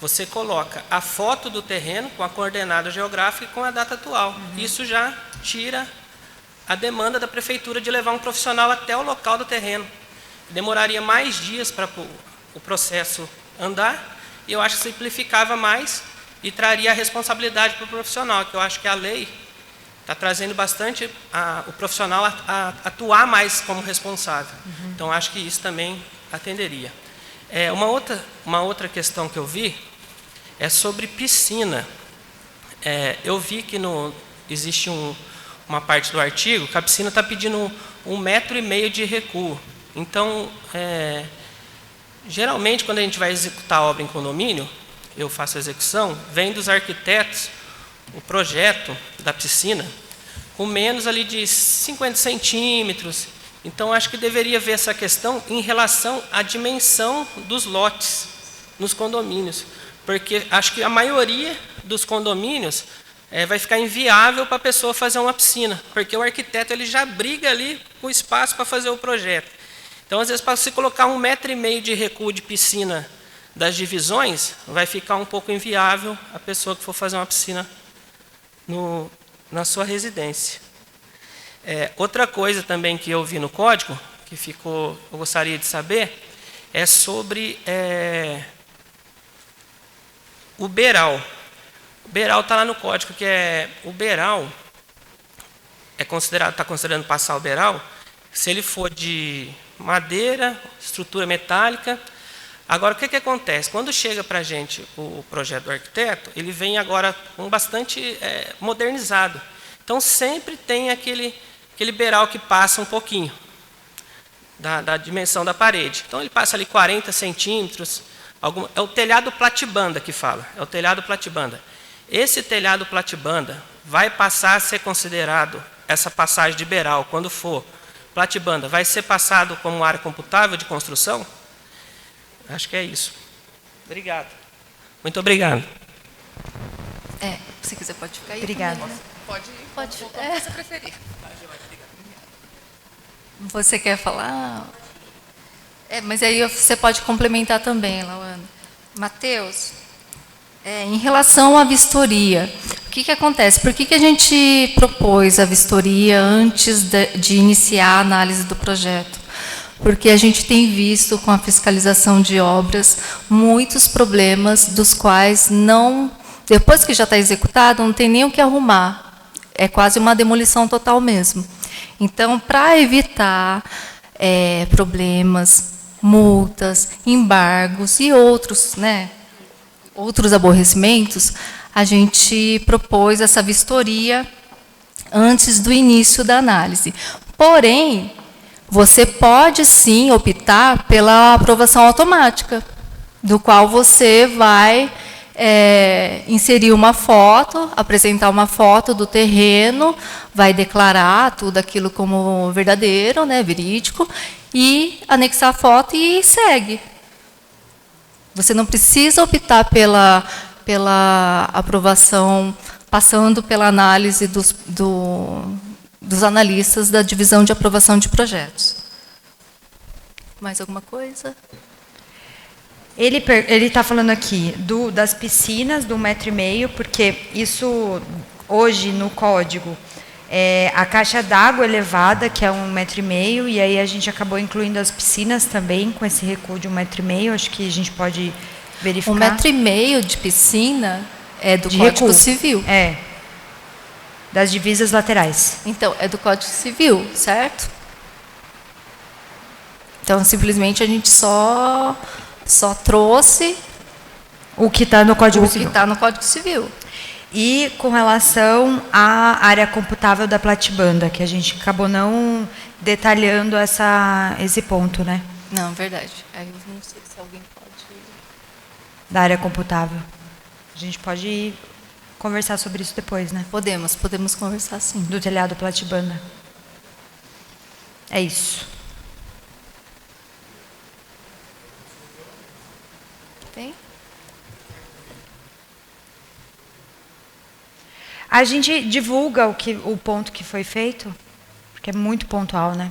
você coloca a foto do terreno com a coordenada geográfica e com a data atual. Isso já tira a demanda da prefeitura de levar um profissional até o local do terreno. Demoraria mais dias para o processo andar, e eu acho que simplificava mais e traria a responsabilidade para o profissional, que eu acho que a lei está trazendo bastante o profissional a atuar mais como responsável. Então, acho que isso também atenderia. Uma outra questão que eu vi é sobre piscina. Eu vi que existe uma parte do artigo que a piscina está pedindo 1,5 metro de recuo. Então, geralmente, quando a gente vai executar a obra em condomínio, eu faço a execução, vem dos arquitetos o projeto da piscina com menos ali de 50 centímetros. Então, acho que deveria ver essa questão em relação à dimensão dos lotes nos condomínios, porque acho que a maioria dos condomínios vai ficar inviável para a pessoa fazer uma piscina, porque o arquiteto ele já briga ali com o espaço para fazer o projeto. Então, às vezes, para você colocar 1,5 metro de recuo de piscina das divisões, vai ficar um pouco inviável a pessoa que for fazer uma piscina na sua residência. Outra coisa também que eu vi no código, que eu gostaria de saber, é sobre o beiral. O beiral está lá no código, que o beiral está considerando passar o beiral, se ele for de madeira, estrutura metálica. Agora, o que acontece? Quando chega para a gente o projeto do arquiteto, ele vem agora bastante modernizado. Então, sempre tem aquele beiral que passa um pouquinho da dimensão da parede. Então, ele passa ali 40 centímetros. É o telhado platibanda que fala. É o telhado platibanda. Esse telhado platibanda vai passar a ser considerado, essa passagem de beiral, quando for platibanda, vai ser passado como área computável de construção? Acho que é isso. Obrigado. Muito obrigado. Se quiser pode ficar aí. Obrigada. Também, né? Pode como você preferir. Você quer falar? Mas aí você pode complementar também, Lauana. Matheus, em relação à vistoria, o que acontece? Por que a gente propôs a vistoria antes de iniciar a análise do projeto? Porque a gente tem visto com a fiscalização de obras muitos problemas dos quais depois que já está executado, não tem nem o que arrumar. É quase uma demolição total mesmo. Então, para evitar problemas, multas, embargos e outros aborrecimentos, a gente propôs essa vistoria antes do início da análise. Porém, você pode sim optar pela aprovação automática, do qual você vai inserir uma foto, apresentar uma foto do terreno, vai declarar tudo aquilo como verdadeiro, verídico, e anexar a foto e segue. Você não precisa optar pela aprovação, passando pela análise dos analistas da divisão de aprovação de projetos. Mais alguma coisa? Ele está falando aqui das piscinas, do 1,5 metro, porque isso, hoje, no código, a caixa d'água elevada, que é 1,5 metro, e aí a gente acabou incluindo as piscinas também, com esse recuo de 1,5 metro, acho que a gente pode verificar. 1,5 metro de piscina é do Código Civil. Das divisas laterais. Então, é do Código Civil, certo? Então, simplesmente, a gente só trouxe o que está no Código Civil. O que está no Código Civil. E com relação à área computável da platibanda, que a gente acabou não detalhando esse ponto, né? Não, verdade. Aí eu não sei se alguém pode... Da área computável. A gente pode conversar sobre isso depois, né? Podemos conversar sim. Do telhado platibanda. É isso. Tem? A gente divulga o ponto que foi feito, porque é muito pontual, né?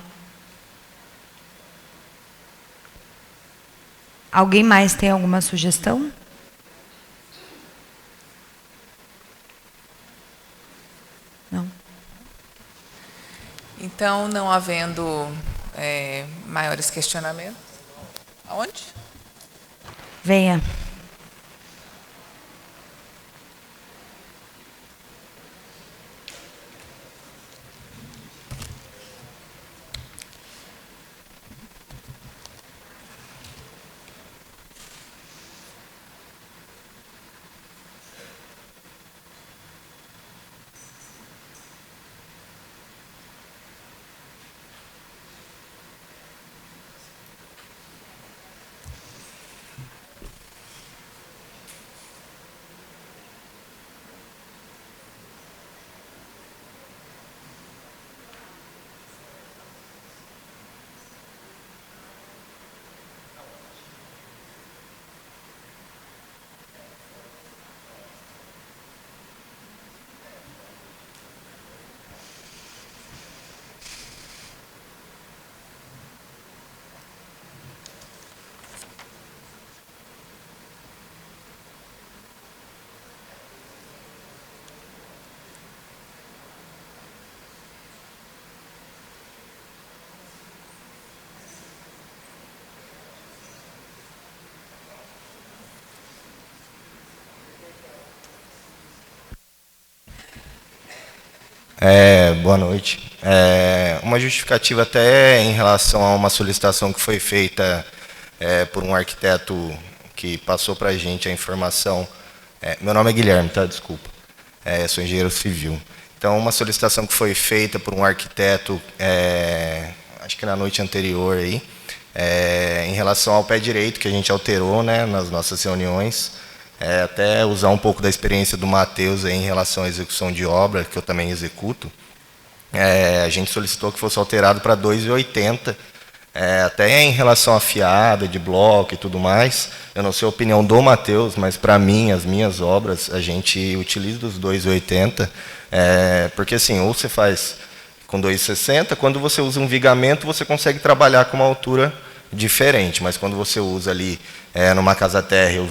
Alguém mais tem alguma sugestão? Não. Então, não havendo maiores questionamentos. Aonde? Venha. Boa noite. Uma justificativa até em relação a uma solicitação que foi feita por um arquiteto que passou para a gente a informação. Meu nome é Guilherme, tá? Desculpa. Sou engenheiro civil. Então, uma solicitação que foi feita por um arquiteto, acho que na noite anterior, aí, em relação ao pé direito, que a gente alterou, né, nas nossas reuniões, até usar um pouco da experiência do Matheus aí em relação à execução de obra, que eu também executo. A gente solicitou que fosse alterado para 2,80, até em relação à fiada, de bloco e tudo mais. Eu não sei a opinião do Matheus, mas para mim, as minhas obras, a gente utiliza os 2,80, porque assim, ou você faz com 2,60, quando você usa um vigamento, você consegue trabalhar com uma altura diferente, mas quando você usa ali numa casa térrea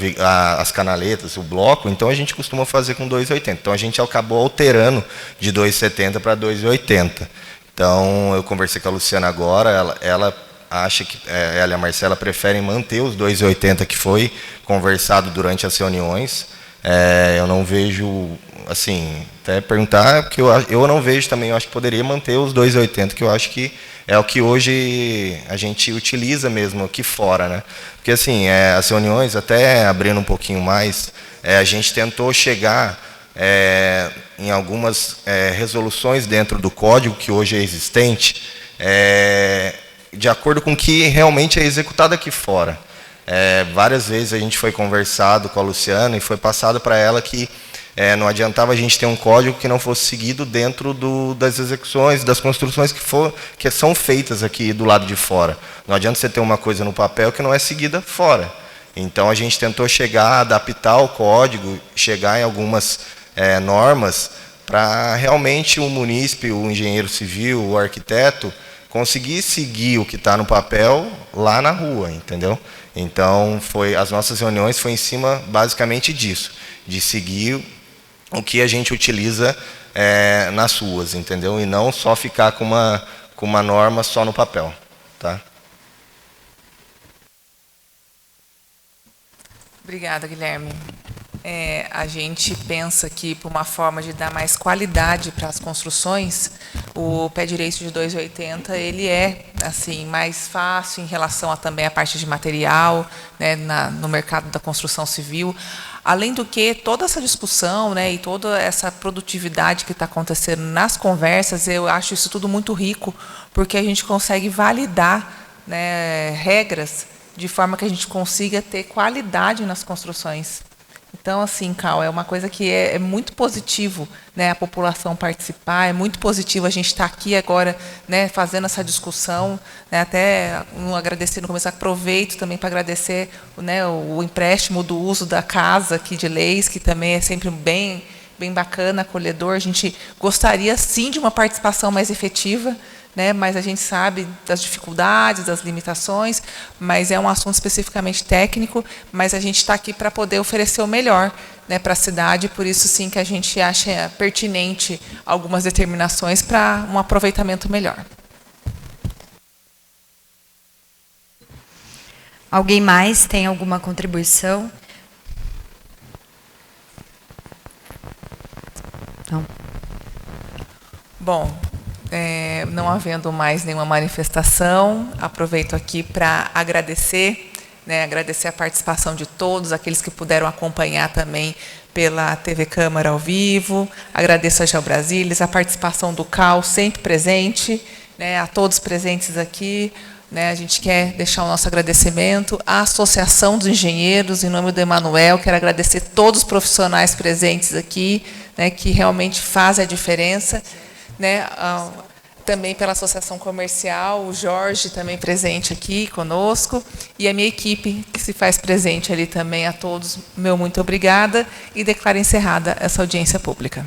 as canaletas, o bloco, então a gente costuma fazer com 2,80. Então a gente acabou alterando de 2,70 para 2,80. Então eu conversei com a Luciana agora, ela acha que ela e a Marcela preferem manter os 2,80 que foi conversado durante as reuniões. Eu não vejo, assim, até perguntar, porque eu não vejo também, eu acho que poderia manter os 2,80, que eu acho que é o que hoje a gente utiliza mesmo aqui fora, né? Porque assim, as reuniões, até abrindo um pouquinho mais, a gente tentou chegar em algumas resoluções dentro do código que hoje é existente, de acordo com o que realmente é executado aqui fora. Várias vezes a gente foi conversado com a Luciana e foi passado para ela que não adiantava a gente ter um código que não fosse seguido dentro das execuções, das construções que são feitas aqui do lado de fora. Não adianta você ter uma coisa no papel que não é seguida fora. Então a gente tentou chegar, adaptar o código, chegar em algumas normas para realmente o munícipe, o engenheiro civil, o arquiteto, conseguir seguir o que está no papel lá na rua, entendeu? Então as nossas reuniões foi em cima basicamente disso, de seguir o que a gente utiliza nas ruas, entendeu? E não só ficar com uma norma só no papel, tá? Obrigada, Guilherme. A gente pensa que, por uma forma de dar mais qualidade para as construções, o pé direito de 2,80 ele é assim mais fácil em relação também à parte de material, né, no mercado da construção civil. Além do que, toda essa discussão, né, e toda essa produtividade que está acontecendo nas conversas, eu acho isso tudo muito rico, porque a gente consegue validar, né, regras de forma que a gente consiga ter qualidade nas construções. Então, assim, Cal, é uma coisa que é muito positivo, né, a população participar, é muito positivo a gente estar aqui agora, né, fazendo essa discussão, né, até agradecer no começo, aproveito também para agradecer, né, o empréstimo do uso da casa aqui de Leis, que também é sempre bem bacana, acolhedor. A gente gostaria, sim, de uma participação mais efetiva, né, mas a gente sabe das dificuldades, das limitações, mas é um assunto especificamente técnico, mas a gente está aqui para poder oferecer o melhor, né, para a cidade, por isso sim que a gente acha pertinente algumas determinações para um aproveitamento melhor. Alguém mais tem alguma contribuição? Não. Bom, não havendo mais nenhuma manifestação, aproveito aqui para agradecer, né, agradecer a participação de todos, aqueles que puderam acompanhar também pela TV Câmara ao vivo, agradeço a GeoBrasília, a participação do CAL sempre presente, né, a todos presentes aqui, né, a gente quer deixar o nosso agradecimento à Associação dos Engenheiros, em nome do Emanuel, quero agradecer todos os profissionais presentes aqui, né, que realmente fazem a diferença, né, também pela Associação Comercial, o Jorge também presente aqui conosco, e a minha equipe que se faz presente ali também, a todos, meu muito obrigada, e declaro encerrada essa audiência pública.